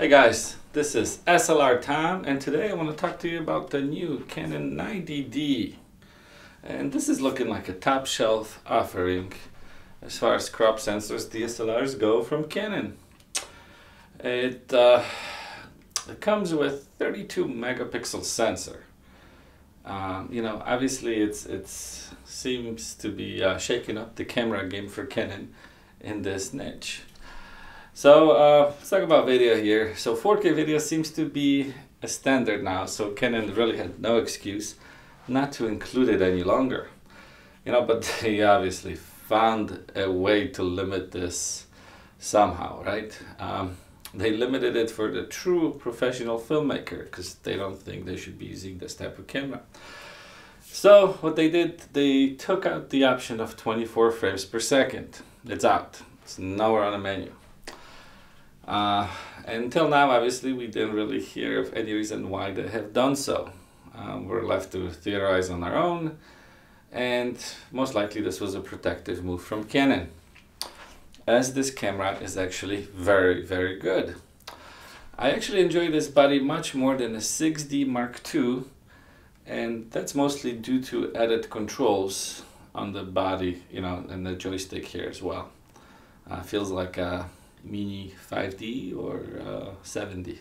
Hey guys, this is SLR Tom, and today I want to talk to you about the new Canon 90D. And this is looking like a top shelf offering as far as crop sensors DSLRs go from Canon. It comes with 32 megapixel sensor. Obviously it seems to be shaking up the camera game for Canon in this niche. So let's talk about video here. So 4K video seems to be a standard now, so Canon really had no excuse not to include it any longer. But they obviously found a way to limit this somehow, right? They limited it for the true professional filmmaker because they don't think they should be using this type of camera. So what they did, they took out the option of 24 frames per second. It's out. It's nowhere on the menu. Until now, obviously, we didn't really hear of any reason why they have done so. We're left to theorize on our own, and most likely this was a protective move from Canon, as this camera is actually very, very good. I actually enjoy this body much more than a 6D Mark II, and that's mostly due to added controls on the body, and the joystick here as well. Feels like a mini 5D or 7D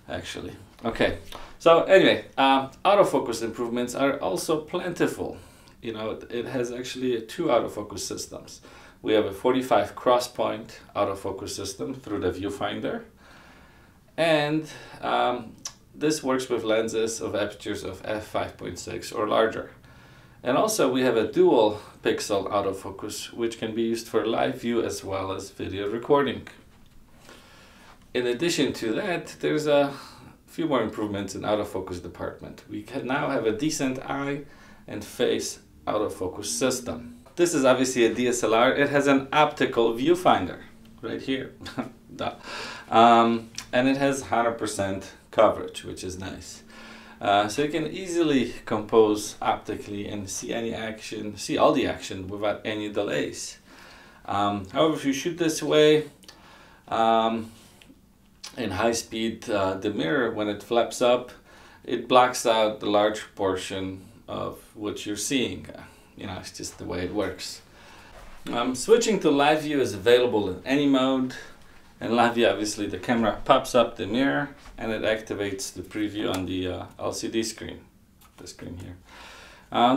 actually. Okay, so anyway, autofocus improvements are also plentiful. It has actually two autofocus systems. We have a 45 cross point autofocus system through the viewfinder, and this works with lenses of apertures of f5.6 or larger. And also we have a dual pixel autofocus, which can be used for live view as well as video recording. In addition to that, there's a few more improvements in autofocus department. We can now have a decent eye and face autofocus system. This is obviously a DSLR. It has an optical viewfinder right here. And it has 100% coverage, which is nice. So you can easily compose optically and see all the action without any delays. However, if you shoot this way, in high speed, the mirror, when it flaps up, it blocks out the large portion of what you're seeing. It's just the way it works. Switching to live view is available in any mode. In live view, obviously, the camera pops up the mirror and it activates the preview on the LCD screen, the screen here.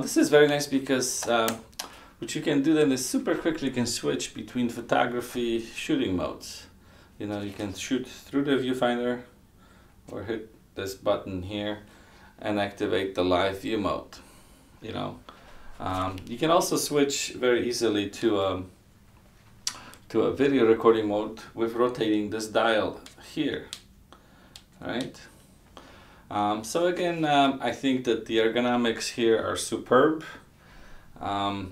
This is very nice because what you can do then is super quickly you can switch between photography shooting modes. You can shoot through the viewfinder or hit this button here and activate the live view mode. You can also switch very easily to a video recording mode with rotating this dial here, right? So again, I think that the ergonomics here are superb. I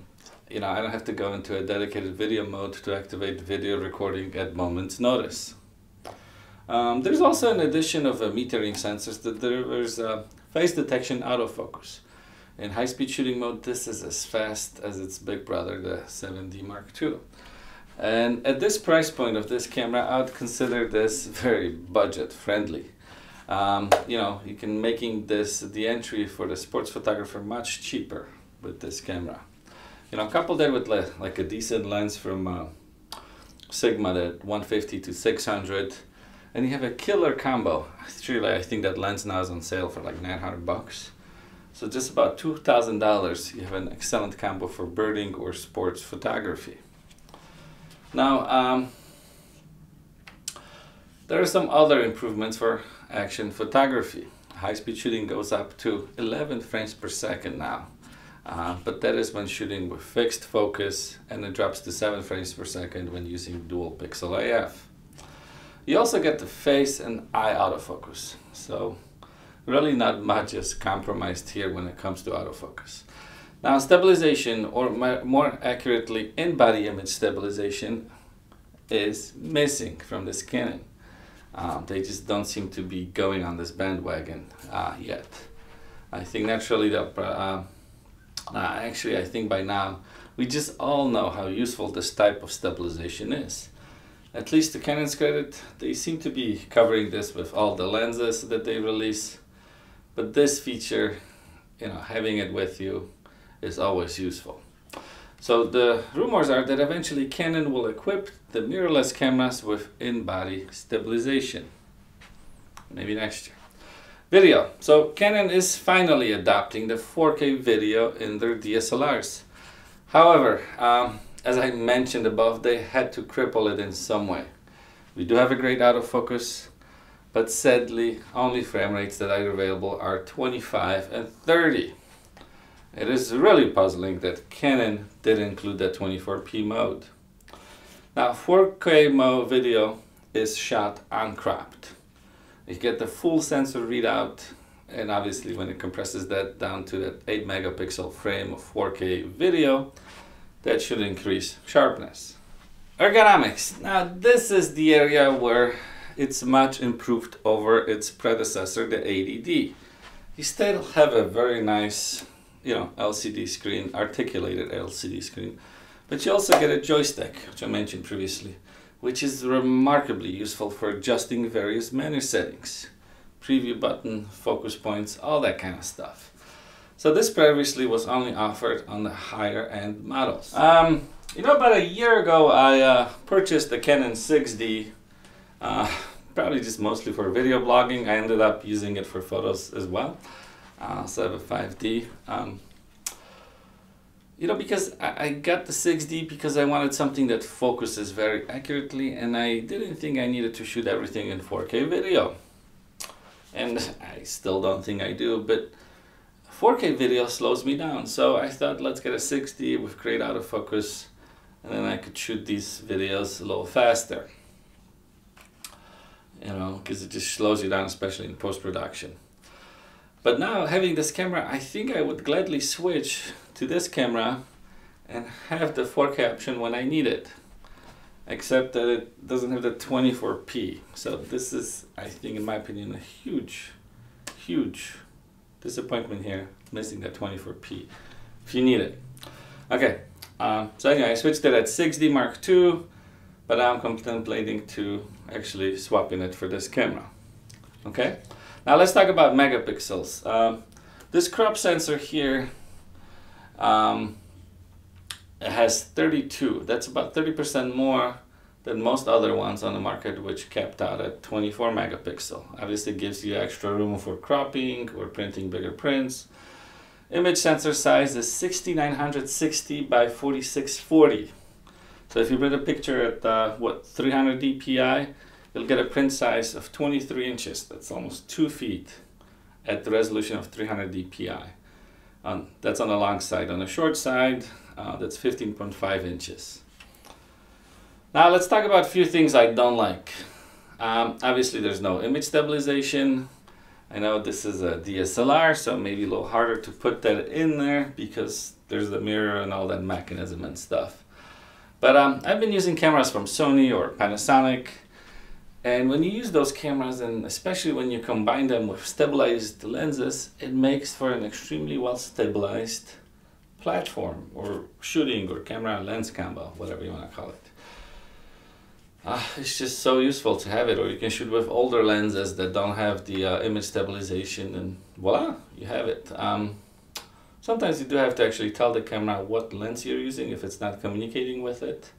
don't have to go into a dedicated video mode to activate video recording at moment's notice. There's also an addition of metering sensors that delivers face detection autofocus. In high-speed shooting mode, this is as fast as its big brother, the 7D Mark II. And at this price point of this camera, I would consider this very budget-friendly. You can making this the entry for the sports photographer much cheaper with this camera. Couple that with like a decent lens from Sigma, that 150 to 600, and you have a killer combo. Actually, I think that lens now is on sale for like 900 bucks. So just about $2,000, you have an excellent combo for birding or sports photography. Now, there are some other improvements for action photography. High-speed shooting goes up to 11 frames per second now. But that is when shooting with fixed focus, and it drops to 7 frames per second when using dual pixel AF. You also get the face and eye autofocus, so really not much is compromised here when it comes to autofocus. Now, stabilization, or more accurately in-body image stabilization, is missing from this Canon. They just don't seem to be going on this bandwagon yet. I think naturally they'll actually, I think by now we just all know how useful this type of stabilization is. At least to Canon's credit, they seem to be covering this with all the lenses that they release. But this feature, having it with you is always useful. So the rumors are that eventually Canon will equip the mirrorless cameras with in-body stabilization. Maybe next year. Video. So Canon is finally adopting the 4K video in their DSLRs. However, as I mentioned above, they had to cripple it in some way. We do have a great autofocus, but sadly, only frame rates that are available are 25 and 30. It is really puzzling that Canon did include that 24p mode. Now, 4K mode video is shot uncropped. You get the full sensor readout, and obviously when it compresses that down to that 8 megapixel frame of 4K video, that should increase sharpness. Ergonomics. Now, this is the area where it's much improved over its predecessor, the 80D. You still have a very nice LCD screen, articulated LCD screen, but you also get a joystick, which I mentioned previously, which is remarkably useful for adjusting various menu settings, preview button, focus points, all that kind of stuff. So this previously was only offered on the higher end models. About a year ago I purchased the Canon 6D, probably just mostly for video blogging. I ended up using it for photos as well. So I have a 5D. Because I got the 6D because I wanted something that focuses very accurately, and I didn't think I needed to shoot everything in 4K video. And I still don't think I do, but 4K video slows me down. So I thought, let's get a 6D with great autofocus, and then I could shoot these videos a little faster. Because it just slows you down, especially in post-production. But now, having this camera, I think I would gladly switch to this camera and have the 4K option when I need it. Except that it doesn't have the 24p. So this is, I think, in my opinion, a huge, huge disappointment here, missing that 24p, if you need it. Okay, so anyway, I switched it at 6D Mark II, but I'm contemplating to actually swapping it for this camera. Okay. Now let's talk about megapixels. This crop sensor here has 32. That's about 30% more than most other ones on the market, which capped out at 24 megapixel. Obviously, it gives you extra room for cropping or printing bigger prints. Image sensor size is 6960 by 4640. So if you print a picture at 300 dpi, you'll get a print size of 23 inches. That's almost 2 feet at the resolution of 300 dpi. That's on the long side. On the short side, that's 15.5 inches. Now let's talk about a few things I don't like. Obviously there's no image stabilization. I know this is a DSLR, so maybe a little harder to put that in there because there's the mirror and all that mechanism and stuff. But I've been using cameras from Sony or Panasonic. And when you use those cameras, and especially when you combine them with stabilized lenses, it makes for an extremely well stabilized platform or shooting or camera lens combo, whatever you want to call it. It's just so useful to have it, or you can shoot with older lenses that don't have the image stabilization, and voila, you have it. Sometimes you do have to actually tell the camera what lens you're using if it's not communicating with it.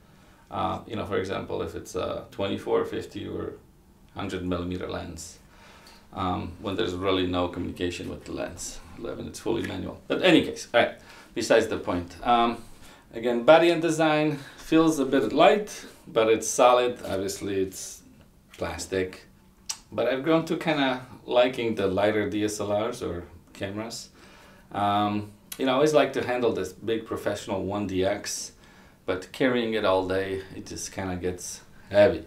For example, if it's a 24, 50, or 100 millimeter lens, when there's really no communication with the lens, when it's fully manual. But in any case, all right, besides the point. Again, body and design feels a bit light, but it's solid. Obviously, it's plastic. But I've grown to kind of liking the lighter DSLRs or cameras. I always like to handle this big professional 1DX. But carrying it all day, it just kind of gets heavy.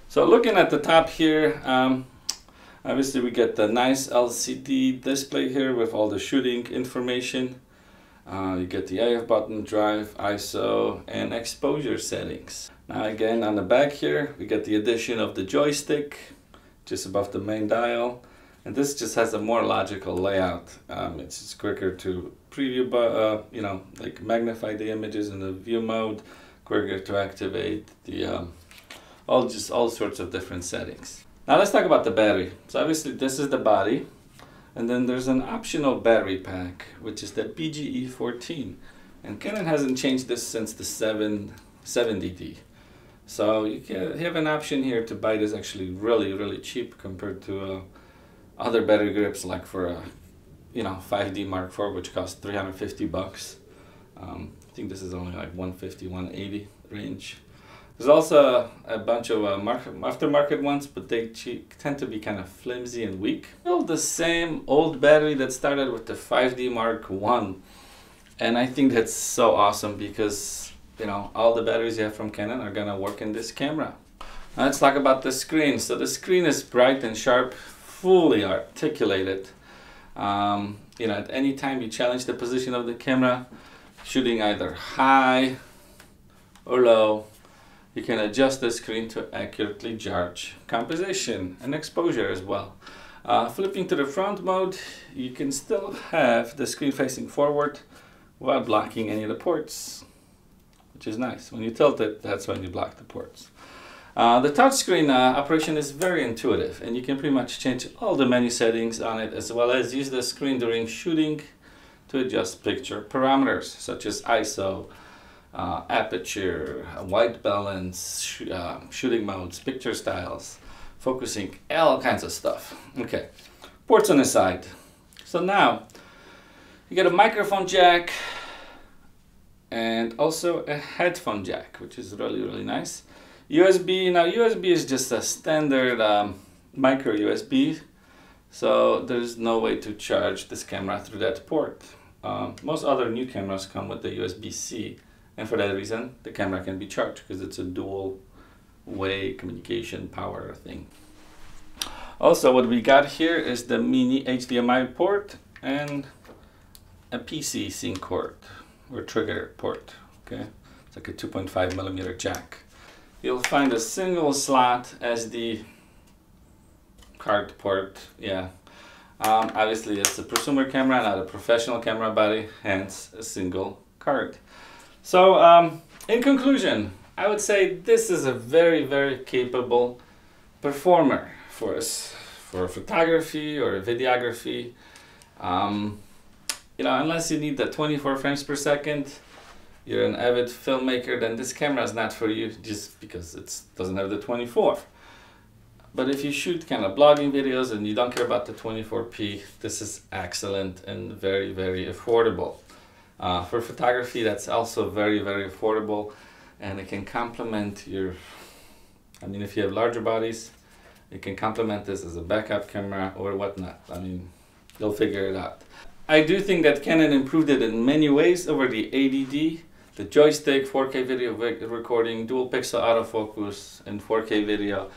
So looking at the top here, obviously we get the nice LCD display here with all the shooting information. You get the AF button, drive, ISO, and exposure settings. Now again, on the back here, we get the addition of the joystick, just above the main dial. And this just has a more logical layout. It's just quicker to preview, like magnify the images in the view mode, quicker to activate the all sorts of different settings. Now let's talk about the battery. So obviously this is the body, and then there's an optional battery pack, which is the BGE14. And Canon hasn't changed this since the 770D. So you have an option here to buy this actually really cheap compared to other battery grips, like for a 5D Mark IV, which costs 350 bucks. I think this is only like 150, 180 range. There's also a bunch of aftermarket ones, but they tend to be kind of flimsy and weak. Still the same old battery that started with the 5D Mark I. And I think that's so awesome because, all the batteries you have from Canon are gonna work in this camera. Now let's talk about the screen. So the screen is bright and sharp, fully articulated. At any time you challenge the position of the camera, shooting either high or low, you can adjust the screen to accurately judge composition and exposure as well. Flipping to the front mode, you can still have the screen facing forward without blocking any of the ports, which is nice. When you tilt it, that's when you block the ports. The touchscreen operation is very intuitive, and you can pretty much change all the menu settings on it, as well as use the screen during shooting to adjust picture parameters such as ISO, aperture, white balance, shooting modes, picture styles, focusing, all kinds of stuff. Okay, ports on the side. So now you get a microphone jack and also a headphone jack, which is really nice. USB, now USB is just a standard micro USB, so there's no way to charge this camera through that port. Most other new cameras come with the USB-C, and for that reason the camera can be charged because it's a dual way communication power thing. Also, what we got here is the mini HDMI port and a PC sync port or trigger port. Okay, it's like a 2.5mm jack. You'll find a single slot as the card port. Yeah, obviously it's a prosumer camera, not a professional camera body, hence a single card. So in conclusion, I would say this is a very capable performer for us, for photography or videography. Unless you need the 24 frames per second, you're an avid filmmaker, then this camera is not for you just because it doesn't have the 24. But if you shoot kind of blogging videos and you don't care about the 24p, this is excellent and very affordable. For photography, that's also very affordable, and it can complement your, if you have larger bodies, you can complement this as a backup camera or whatnot. You'll figure it out. I do think that Canon improved it in many ways over the 80D. The joystick, 4K video recording, dual pixel autofocus, and 4K video.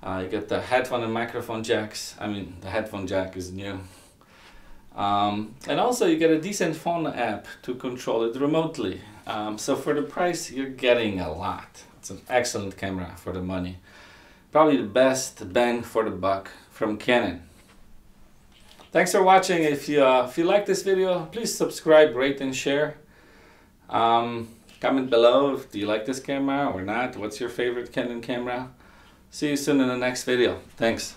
You get the headphone and microphone jacks. The headphone jack is new. And also you get a decent phone app to control it remotely. So for the price, you're getting a lot. It's an excellent camera for the money. Probably the best bang for the buck from Canon. Thanks for watching. If you like this video, please subscribe, rate, and share. Comment below if you like this camera or not. What's your favorite Canon camera? See you soon in the next video. Thanks.